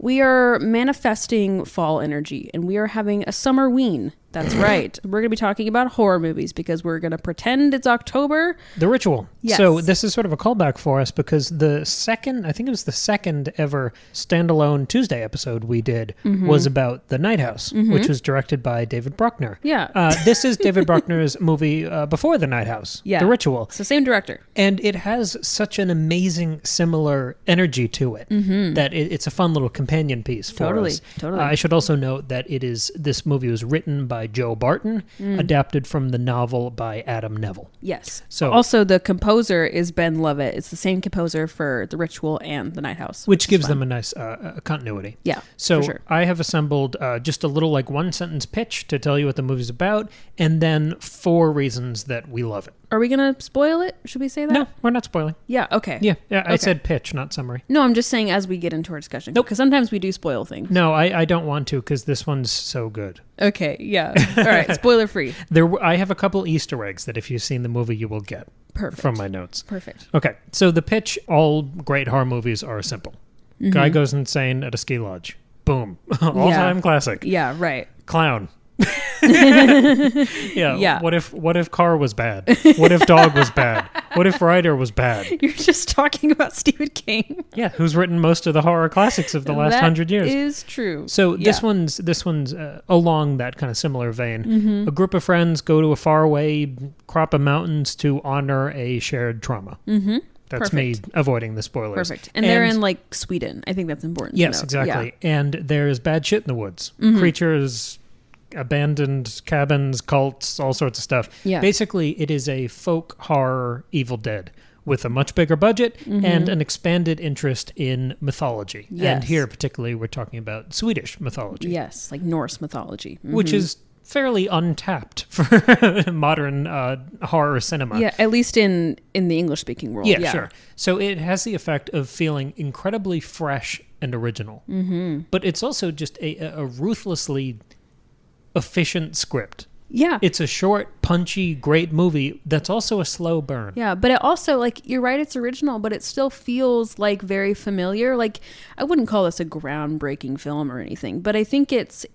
We are manifesting fall energy, and we are having a Summerween. That's right. We're going to be talking about horror movies because we're going to pretend it's October. The Ritual. Yes. So this is sort of a callback for us because the second ever standalone Tuesday episode we did was about The Night House, which was directed by David Bruckner. Yeah. This is David Bruckner's movie before The Night House, The Ritual. It's the same director. And it has such an amazing similar energy to it that it's a fun little companion piece for us. Totally. I should also note that this movie was written by Joe Barton, adapted from the novel by Adam Neville. Yes. So also, the composer is Ben Lovett. It's the same composer for The Ritual and The Night House. Which gives them a nice continuity. Yeah, So for sure. I have assembled just a little one-sentence pitch to tell you what the movie's about, and then 4 reasons that we love it. Are we going to spoil it? Should we say that? No, we're not spoiling. Yeah, okay. Yeah, I said pitch, not summary. No, I'm just saying as we get into our discussion. Nope. Because sometimes we do spoil things. No, I don't want to because this one's so good. Okay, yeah. All right, spoiler free. I have a couple Easter eggs that if you've seen the movie, you will get. Perfect. From my notes. Perfect. Okay, so the pitch, all great horror movies are simple. Guy goes insane at a ski lodge. Boom. All-time classic. Yeah, right. Clown. Yeah. What if car was bad? What if dog was bad? What if writer was bad? You're just talking about Stephen King. Yeah, who's written most of the horror classics of the last 100 years. That is true. So this one's along that kind of similar vein. A group of friends go to a faraway crop of mountains to honor a shared trauma. That's Perfect. me avoiding the spoilers. Perfect. And they're in Sweden. I think that's important. Yes, to note. exactly. Yeah. And there's bad shit in the woods. Creatures, abandoned cabins, cults, all sorts of stuff. Yeah. Basically, it is a folk horror Evil Dead with a much bigger budget and an expanded interest in mythology. Yes. And here, particularly, we're talking about Swedish mythology. Yes, like Norse mythology. Which is fairly untapped for modern horror cinema. Yeah, at least in the English-speaking world. Yeah, sure. So it has the effect of feeling incredibly fresh and original. But it's also just a ruthlessly efficient script. Yeah. It's a short, punchy, great movie that's also a slow burn. Yeah, but it also, you're right, it's original, but it still feels, very familiar. I wouldn't call this a groundbreaking film or anything, but I think it's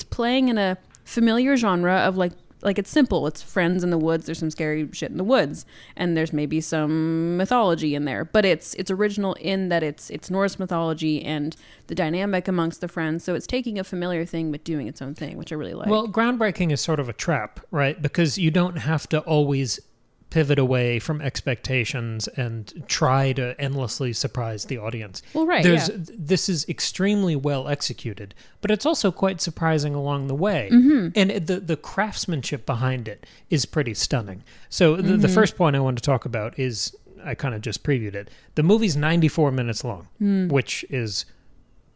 playing in a familiar genre of, it's simple. It's friends in the woods. There's some scary shit in the woods, and there's maybe some mythology in there. But it's original in that it's Norse mythology and the dynamic amongst the friends. So it's taking a familiar thing but doing its own thing, which I really like. Well, groundbreaking is sort of a trap, right? Because you don't have to always pivot away from expectations and try to endlessly surprise the audience. Well, right, This is extremely well executed, but it's also quite surprising along the way. And the craftsmanship behind it is pretty stunning. So the first point I want to talk about is, I kind of just previewed it. The movie's 94 minutes long, which is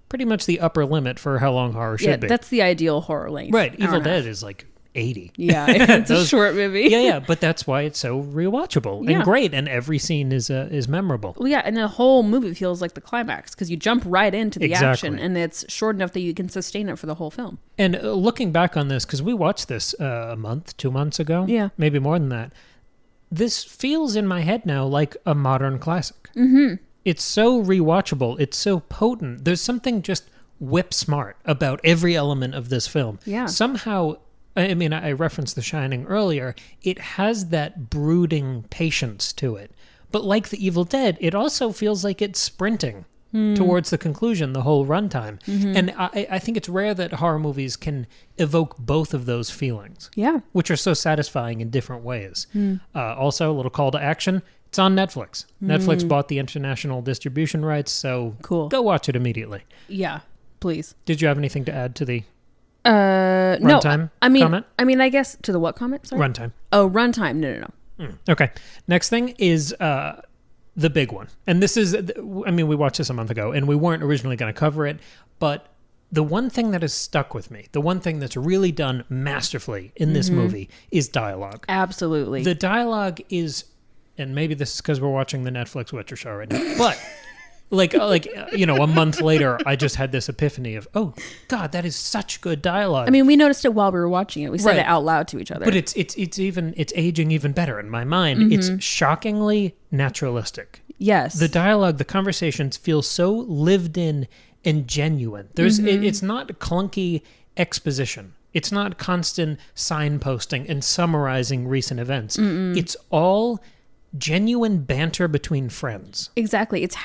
pretty much the upper limit for how long horror should be. Yeah, that's the ideal horror length. Right. Evil Dead is 80. Yeah, it's a short movie. Yeah, but that's why it's so rewatchable and great, and every scene is memorable. Well, yeah, and the whole movie feels like the climax because you jump right into the action, and it's short enough that you can sustain it for the whole film. And looking back on this, because we watched this a month, 2 months ago, maybe more than that, this feels in my head now like a modern classic. It's so rewatchable. It's so potent. There's something just whip smart about every element of this film. Yeah. Somehow, I mean, I referenced The Shining earlier. It has that brooding patience to it. But like The Evil Dead, it also feels like it's sprinting towards the conclusion the whole runtime. And I think it's rare that horror movies can evoke both of those feelings. Yeah. Which are so satisfying in different ways. Also, a little call to action. It's on Netflix. Netflix bought the international distribution rights, so go watch it immediately. Yeah, please. Did you have anything to add to the runtime comment? I mean, I guess to the what comment? Sorry? Runtime. Oh, runtime. No. Okay. Next thing is the big one. And this is, we watched this a month ago, and we weren't originally going to cover it, but the one thing that has stuck with me, the one thing that's really done masterfully in this movie is dialogue. Absolutely. The dialogue is, and maybe this is because we're watching the Netflix Witcher show right now, but a month later, I just had this epiphany of, oh, God, that is such good dialogue. I mean, we noticed it while we were watching it. We said it out loud to each other. But it's aging even better in my mind. It's shockingly naturalistic. Yes. The dialogue, the conversations feel so lived in and genuine. It's not clunky exposition. It's not constant signposting and summarizing recent events. It's all genuine banter between friends. Exactly. It's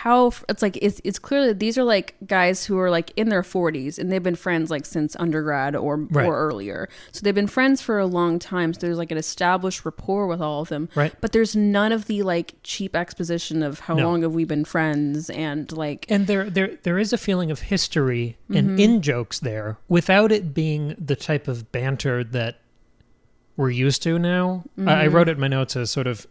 clear that these are like guys who are like in their 40s and they've been friends like since undergrad or earlier. So they've been friends for a long time. So there's like an established rapport with all of them. Right. But there's none of the like cheap exposition of how long have we been friends and like. And there is a feeling of history and in-jokes there without it being the type of banter that we're used to now. I wrote it in my notes as sort of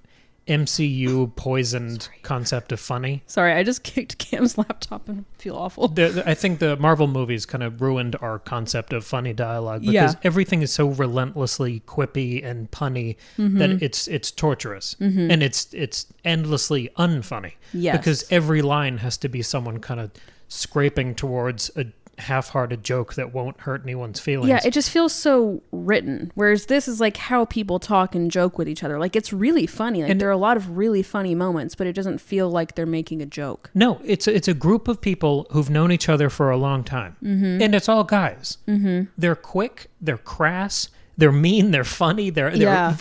MCU poisoned concept of funny. Sorry, I just kicked Cam's laptop and I feel awful. I think the Marvel movies kind of ruined our concept of funny dialogue because everything is so relentlessly quippy and punny that it's torturous and it's endlessly unfunny. Yes. Because every line has to be someone kind of scraping towards a half-hearted joke that won't hurt anyone's feelings. Yeah, it just feels so written. Whereas this is like how people talk and joke with each other. Like it's really funny. Like and there are a lot of really funny moments, but it doesn't feel like they're making a joke. No, it's a group of people who've known each other for a long time. And it's all guys. They're quick, they're crass, they're mean, they're funny, they're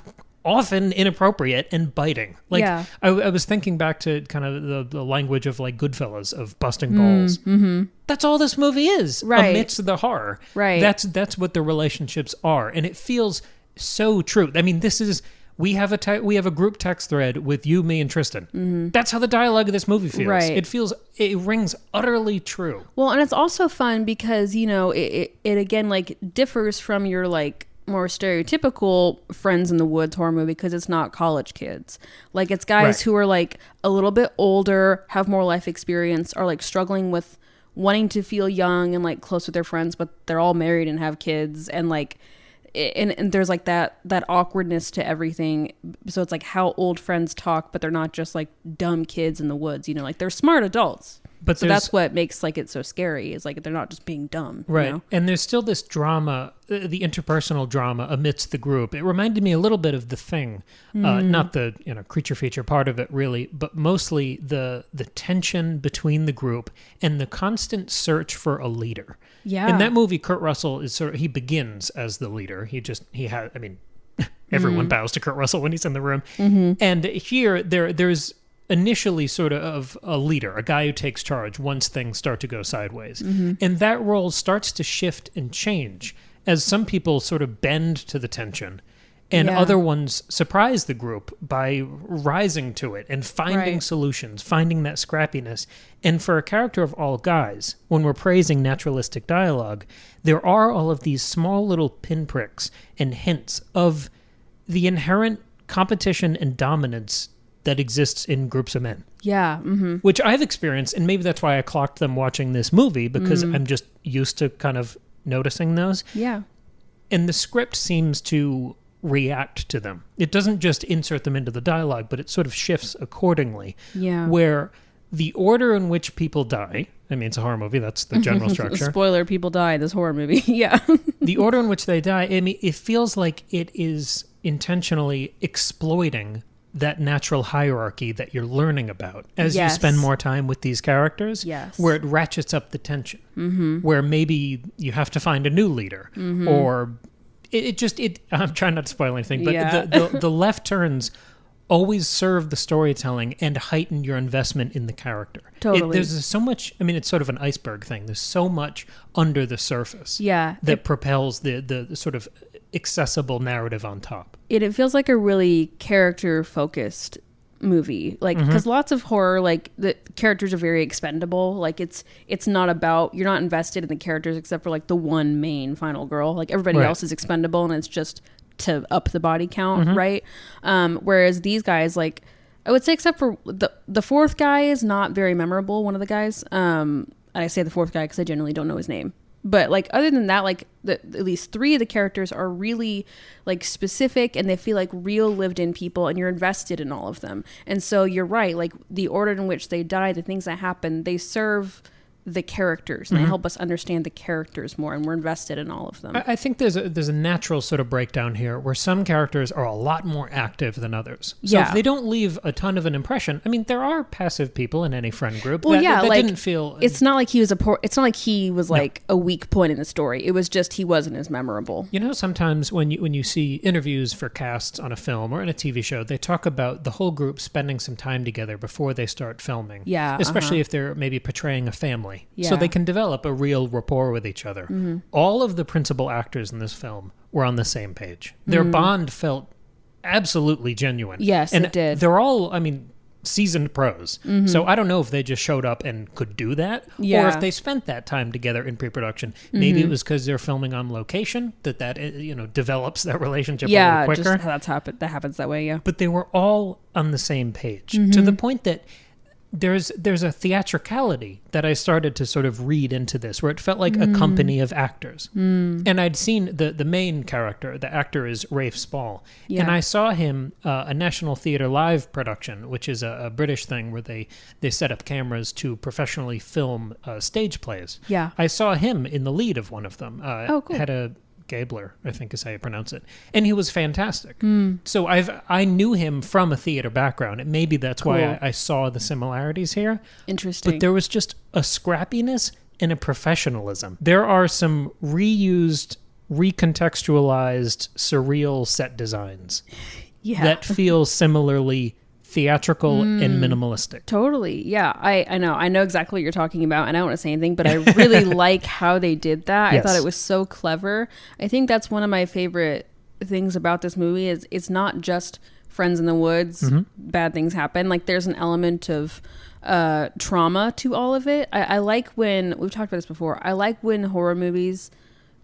often inappropriate and biting. Like I was thinking back to kind of the language of like Goodfellas, of busting balls. That's all this movie is, amidst the horror. Right. That's what the relationships are, and it feels so true. I mean, we have a group text thread with you, me, and Tristan. That's how the dialogue of this movie feels. Right. It rings utterly true. Well, and it's also fun because it again like differs from your like more stereotypical Friends in the Woods horror movie because it's not college kids. Like it's guys who are like a little bit older, have more life experience, are like struggling with wanting to feel young and like close with their friends, but they're all married and have kids, and like and there's like that awkwardness to everything. So it's like how old friends talk, but they're not just like dumb kids in the woods, like they're smart adults. But so that's what makes like it so scary, is like they're not just being dumb. Right. And there's still this drama, the interpersonal drama amidst the group. It reminded me a little bit of The Thing, not the creature feature part of it really, but mostly the tension between the group and the constant search for a leader. Yeah. In that movie, Kurt Russell he begins as the leader. Everyone bows to Kurt Russell when he's in the room. And here there's initially sort of a leader, a guy who takes charge once things start to go sideways. And that role starts to shift and change as some people sort of bend to the tension and other ones surprise the group by rising to it and finding solutions, finding that scrappiness. And for a character of all guys, when we're praising naturalistic dialogue, there are all of these small little pinpricks and hints of the inherent competition and dominance that exists in groups of men. Yeah. Which I've experienced, and maybe that's why I clocked them watching this movie, because I'm just used to kind of noticing those. Yeah. And the script seems to react to them. It doesn't just insert them into the dialogue, but it sort of shifts accordingly. Yeah. Where the order in which people die, I mean, it's a horror movie, that's the general structure. Spoiler, people die in this horror movie. Yeah. The order in which they die, I mean, it feels like it is intentionally exploiting that natural hierarchy that you're learning about as you spend more time with these characters, where it ratchets up the tension, where maybe you have to find a new leader, or I'm trying not to spoil anything, but the left turns always serve the storytelling and heighten your investment in the character. Totally. There's so much, I mean, it's sort of an iceberg thing. There's so much under the surface that propels the sort of accessible narrative on top. It feels like a really character-focused movie, like because lots of horror, like the characters are very expendable. Like it's not about, you're not invested in the characters except for like the one main final girl. Like everybody else is expendable, and it's just to up the body count, right? Whereas these guys, like I would say, except for the fourth guy is not very memorable. One of the guys, and I say the fourth guy because I generally don't know his name. But like other than that, like at least three of the characters are really like specific, and they feel like real lived in people, and you're invested in all of them. And so you're right, like the order in which they die, the things that happen, they serve the characters, and they help us understand the characters more, and we're invested in all of them. I think there's a natural sort of breakdown here where some characters are a lot more active than others. So if they don't leave a ton of an impression, I mean, there are passive people in any friend group that didn't feel. It's not like he was it's not like he was like a weak point in the story. It was just he wasn't as memorable. You know, sometimes when you see interviews for casts on a film or in a TV show, they talk about the whole group spending some time together before they start filming. Yeah, especially if they're maybe portraying a family. Yeah. So they can develop a real rapport with each other. All of the principal actors in this film were on the same page. Their bond felt absolutely genuine. Yes, and it did. They're all, I mean, seasoned pros. So I don't know if they just showed up and could do that, or if they spent that time together in pre-production. Maybe it was because they're filming on location that develops that relationship a little quicker. Yeah, just that happens that way, yeah. But they were all on the same page to the point that there's a theatricality that I started to sort of read into this, where it felt like a company of actors. And I'd seen the main character, the actor is Rafe Spall, and I saw him a National Theatre Live production, which is a British thing where they set up cameras to professionally film stage plays. Yeah. I saw him in the lead of one of them. Cool. Hedda Gabler, I think is how you pronounce it. And he was fantastic. So I knew him from a theater background. And maybe that's why I saw the similarities here. Interesting. But there was just a scrappiness and a professionalism. There are some reused, recontextualized, surreal set designs that feel similarly theatrical and minimalistic. Totally. Yeah, I know exactly what you're talking about, and I don't want to say anything, but I really like how they did that. Yes. I thought it was so clever. I think that's one of my favorite things about this movie is it's not just friends in the woods, bad things happen. Like there's an element of trauma to all of it. I like when, we've talked about this before, I like when horror movies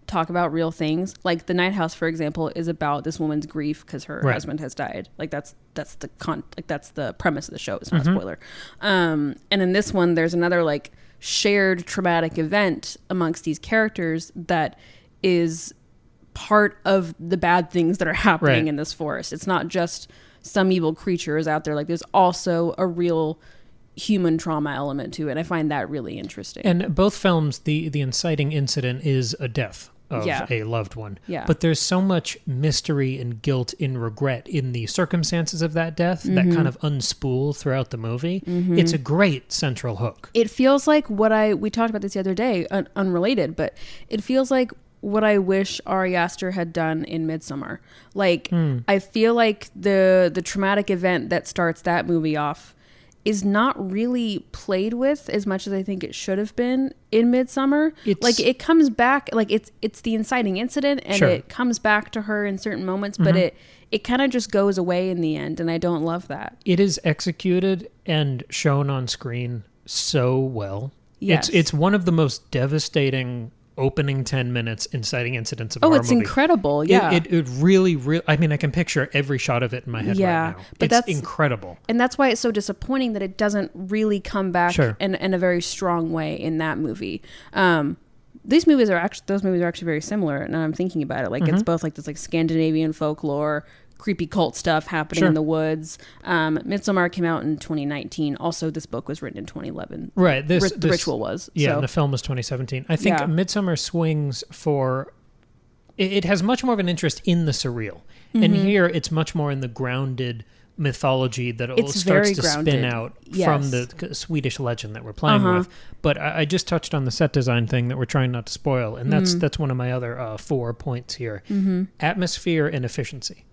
talk about real things. Like The Night House, for example, is about this woman's grief because her husband has died. Like that's the premise of the show. It's not a spoiler. And in this one, there's another like shared traumatic event amongst these characters that is part of the bad things that are happening in this forest. It's not just some evil creature is out there. Like there's also a real human trauma element to it. I find that really interesting. And both films, the inciting incident is a death of a loved one. Yeah. But there's so much mystery and guilt and regret in the circumstances of that death that kind of unspool throughout the movie. It's a great central hook. It feels like we talked about this the other day, unrelated, but it feels like what I wish Ari Aster had done in Midsommar. Like, I feel like the traumatic event that starts that movie off is not really played with as much as I think it should have been in Midsommar. Like it comes back, like it's the inciting incident, and it comes back to her in certain moments, but it kind of just goes away in the end, and I don't love that. It is executed and shown on screen so well. Yes. It's one of the most devastating opening 10 minutes inciting incidents of a horror movie. It's incredible. Yeah. It really, I mean, I can picture every shot of it in my head right now. But it's incredible. And that's why it's so disappointing that it doesn't really come back in a very strong way in that movie. Those movies are actually very similar. Now I'm thinking about it. Like it's both like this like Scandinavian folklore, creepy cult stuff happening in the woods. Midsommar came out in 2019. Also, this book was written in 2011. Right. The Ritual was. Yeah, so. and the film was 2017. I think Midsommar swings for... It has much more of an interest in the surreal. And here, it's much more in the grounded mythology that starts to spin out from the Swedish legend that we're playing with. But I just touched on the set design thing that we're trying not to spoil. And that's one of my other 4 points here. Atmosphere and efficiency.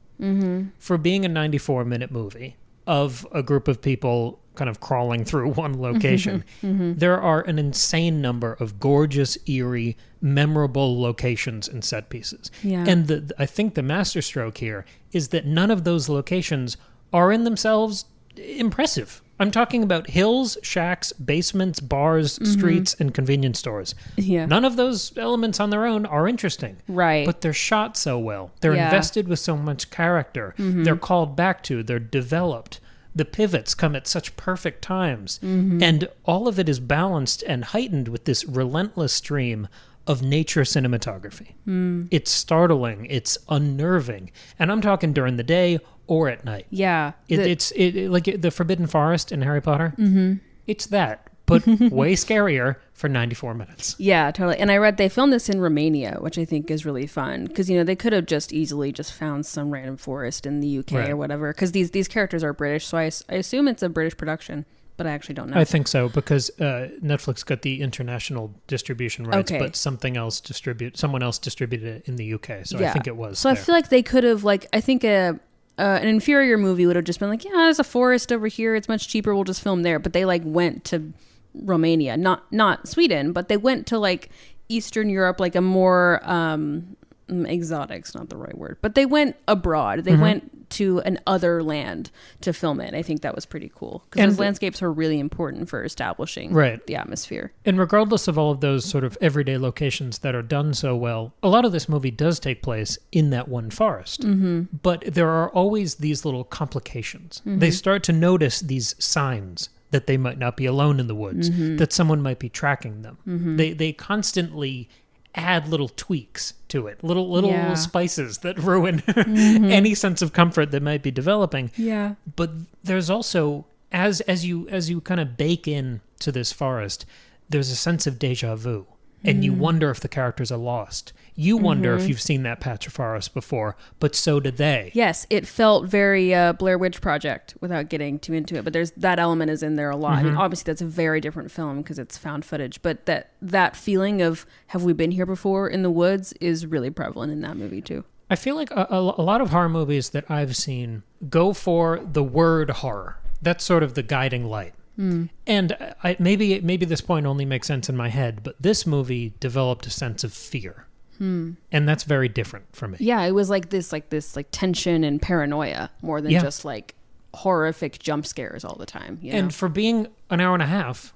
For being a 94-minute movie of a group of people kind of crawling through one location, there are an insane number of gorgeous, eerie, memorable locations and set pieces. Yeah. And I think the masterstroke here is that none of those locations are in themselves impressive. I'm talking about hills, shacks, basements, bars, streets, and convenience stores. Yeah. None of those elements on their own are interesting. Right. But they're shot so well. They're invested with so much character. They're called back to. They're developed. The pivots come at such perfect times. And all of it is balanced and heightened with this relentless stream of nature cinematography. It's startling. It's unnerving. And I'm talking during the day or at night. Yeah. It's like the Forbidden Forest in Harry Potter. It's that, but way scarier for 94 minutes. Yeah, totally. And I read they filmed this in Romania, which I think is really fun because, you know, they could have just easily just found some random forest in the UK or whatever because these characters are British. So I assume it's a British production, but I actually don't know. I think so because Netflix got the international distribution rights, but someone else distributed it in the UK. So I think it was. So there. I feel like they could have, like, I think an inferior movie would have just been like, yeah, there's a forest over here. It's much cheaper. We'll just film there. But they like went to Romania, not Sweden, but they went to like Eastern Europe, like a more exotic's not the right word, but they went abroad. They went to an other land to film it. I think that was pretty cool because those landscapes are really important for establishing the atmosphere. And regardless of all of those sort of everyday locations that are done so well, a lot of this movie does take place in that one forest. But there are always these little complications. They start to notice these signs that they might not be alone in the woods, that someone might be tracking them. They constantly add little tweaks to it, little spices that ruin any sense of comfort that might be developing. Yeah. But there's also, as you kind of bake in to this forest, there's a sense of deja vu. And you wonder if the characters are lost. You wonder if you've seen that patch of forest before, but so did they. Yes, it felt very Blair Witch Project without getting too into it, but there's that element is in there a lot. I mean, obviously that's a very different film because it's found footage, but that feeling of have we been here before in the woods is really prevalent in that movie too. I feel like a lot of horror movies that I've seen go for the word horror. That's sort of the guiding light. And maybe this point only makes sense in my head, but this movie developed a sense of fear. And that's very different for me. Yeah, it was like this tension and paranoia more than just like horrific jump scares all the time. You know? And for being an hour and a half,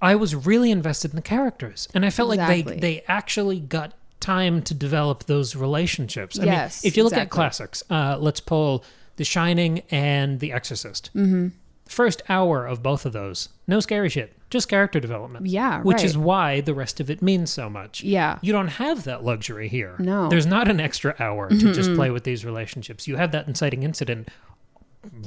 I was really invested in the characters. And I felt like they actually got time to develop those relationships. I mean, if you look at classics, let's pull The Shining and The Exorcist. First hour of both of those, no scary shit, just character development. Yeah, which is why the rest of it means so much. Yeah. You don't have that luxury here. No. There's not an extra hour to just play with these relationships. You have that inciting incident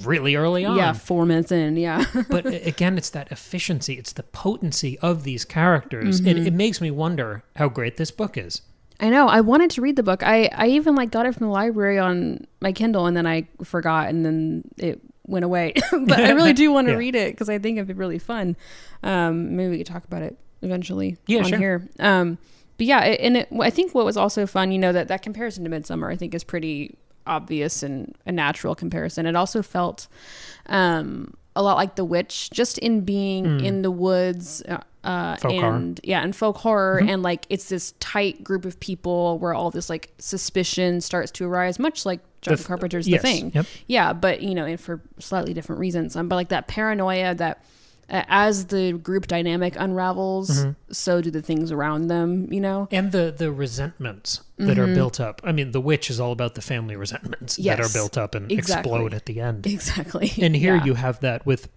really early on. Yeah, 4 minutes in, yeah. But again, it's that efficiency, it's the potency of these characters. It makes me wonder how great this book is. I know. I wanted to read the book. I even like got it from the library on my Kindle and then I forgot and then it went away. But I really do want to read it because I think it'd be really fun. Maybe we could talk about it eventually on here. But yeah, I think what was also fun, you know, that comparison to Midsummer I think is pretty obvious and a natural comparison. It also felt a lot like The Witch, just in being in the woods and folk horror, and like it's this tight group of people where all this like suspicion starts to arise, much like John Carpenter's The Thing. Yeah, but you know, and for slightly different reasons. But like that paranoia that as the group dynamic unravels, so do the things around them, you know? And the resentments that are built up. I mean, The Witch is all about the family resentments that are built up and explode at the end. Exactly. And here you have that with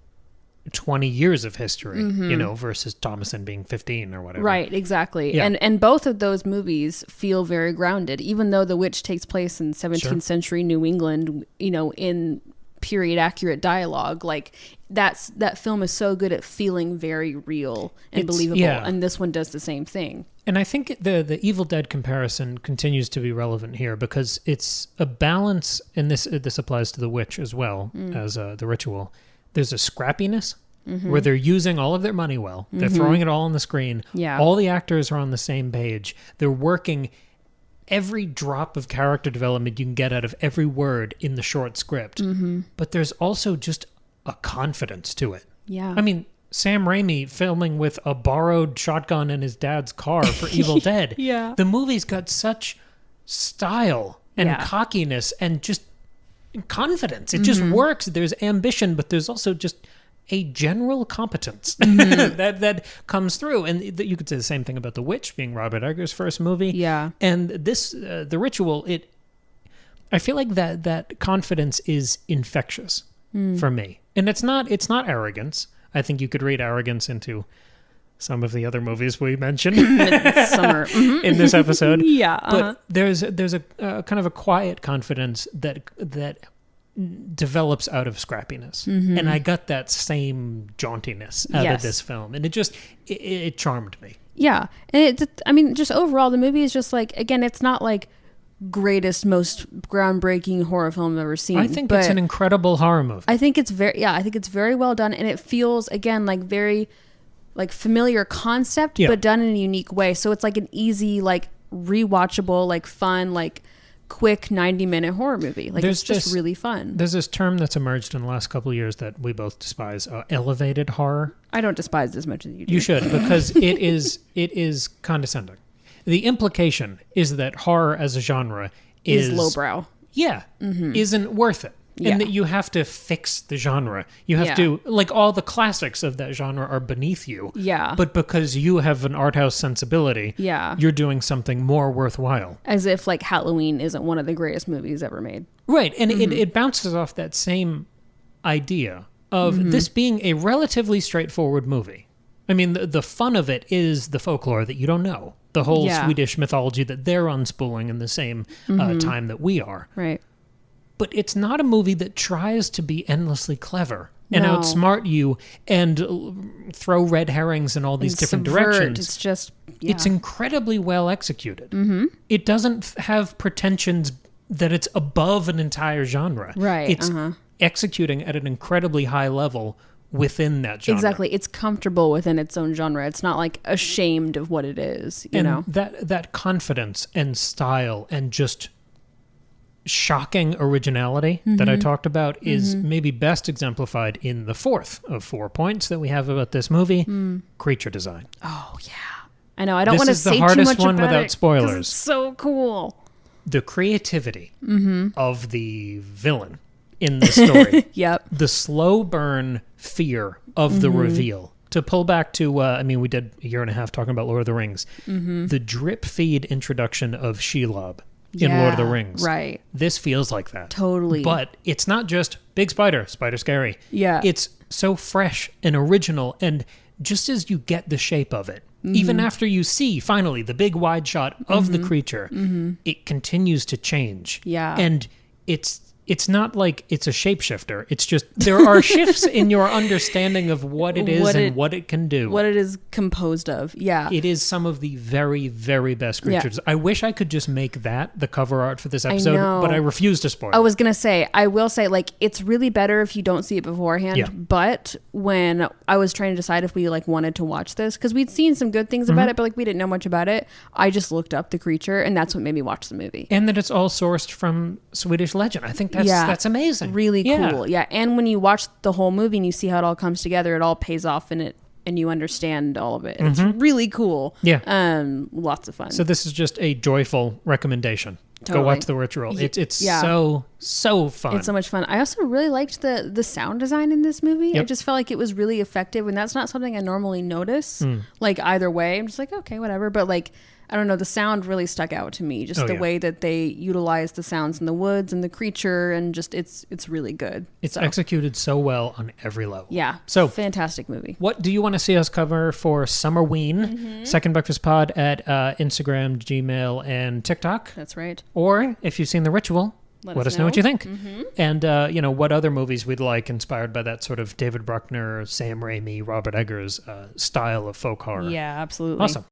20 years of history, you know, versus Thomason being 15 or whatever. Right, exactly. Yeah. And both of those movies feel very grounded, even though The Witch takes place in 17th century New England, you know, in period accurate dialogue. Like that film is so good at feeling very real and believable, and this one does the same thing. And I think the Evil Dead comparison continues to be relevant here because it's a balance, and this applies to The Witch as well as The Ritual. There's a scrappiness where they're using all of their money well. They're throwing it all on the screen. Yeah. All the actors are on the same page. They're working every drop of character development you can get out of every word in the short script. But there's also just a confidence to it. Yeah. I mean, Sam Raimi filming with a borrowed shotgun in his dad's car for Evil Dead. Yeah. The movie's got such style and cockiness and just confidence. It just works. There's ambition, but there's also just a general competence that comes through. And you could say the same thing about The Witch being Robert Eggers' first movie. Yeah. And this, The Ritual, I feel like that confidence is infectious for me. And it's not arrogance. I think you could read arrogance into some of the other movies we mentioned in this episode. Yeah. But there's a kind of a quiet confidence that develops out of scrappiness. And I got that same jauntiness out of this film. And it charmed me. Yeah. And just overall, the movie is just like, again, it's not like greatest, most groundbreaking horror film I've ever seen. I think it's an incredible horror movie. I think it's very well done. And it feels, again, like very like familiar concept, but done in a unique way. So it's like an easy, like rewatchable, like fun, like quick 90-minute horror movie. Like it's just really fun. There's this term that's emerged in the last couple of years that we both despise, elevated horror. I don't despise it as much as you do. You should, because it is condescending. The implication is that horror as a genre is lowbrow. Yeah, isn't worth it. And that you have to fix the genre. You have to, like, all the classics of that genre are beneath you. Yeah. But because you have an art house sensibility, you're doing something more worthwhile. As if, like, Halloween isn't one of the greatest movies ever made. Right. And it bounces off that same idea of this being a relatively straightforward movie. I mean, the fun of it is the folklore that you don't know. The whole Swedish mythology that they're unspooling in the same time that we are. Right. But it's not a movie that tries to be endlessly clever and outsmart you and throw red herrings in all these different directions. It's just, it's incredibly well executed. It doesn't have pretensions that it's above an entire genre. Right. It's executing at an incredibly high level within that genre. Exactly. It's comfortable within its own genre. It's not like ashamed of what it is, you know? That confidence and style and just shocking originality that I talked about is maybe best exemplified in the fourth of 4 points that we have about this movie, creature design. Oh, yeah. I know. I don't want to say too much about it. This is the hardest one without spoilers. It's so cool. The creativity of the villain in the story. The slow burn fear of the reveal. To pull back to, we did a year and a half talking about Lord of the Rings. The drip feed introduction of Shelob in Lord of the Rings. Right. This feels like that. Totally. But it's not just big spider scary. Yeah. It's so fresh and original, and just as you get the shape of it, even after you see finally the big wide shot of the creature, it continues to change. Yeah. And it's not like it's a shapeshifter. It's just there are shifts in your understanding of what it is and what it can do. What it is composed of. Yeah. It is some of the very, very best creatures. I wish I could just make that the cover art for this episode, but I refuse to spoil it. I was going to say, I will say, like, it's really better if you don't see it beforehand. Yeah. But when I was trying to decide if we, like, wanted to watch this, because we'd seen some good things about it, but, like, we didn't know much about it, I just looked up the creature, and that's what made me watch the movie. And that it's all sourced from Swedish legend. I think that's amazing. Really cool. Yeah. And when you watch the whole movie and you see how it all comes together, it all pays off in it and you understand all of it. It's really cool. Yeah. Lots of fun. So this is just a joyful recommendation. Totally. Go watch The Ritual. It's so fun. It's so much fun. I also really liked the sound design in this movie. I just felt like it was really effective, and that's not something I normally notice. Like either way, I'm just like, okay, whatever. But like, I don't know, the sound really stuck out to me. Just the way that they utilize the sounds in the woods and the creature, and just it's really good. It's executed so well on every level. Yeah. So fantastic movie. What do you want to see us cover for Summerween? Second Breakfast Pod at Instagram, Gmail, and TikTok. That's right. Or if you've seen The Ritual, let us know what you think. And, what other movies we'd like inspired by that sort of David Bruckner, Sam Raimi, Robert Eggers style of folk horror. Yeah, absolutely. Awesome.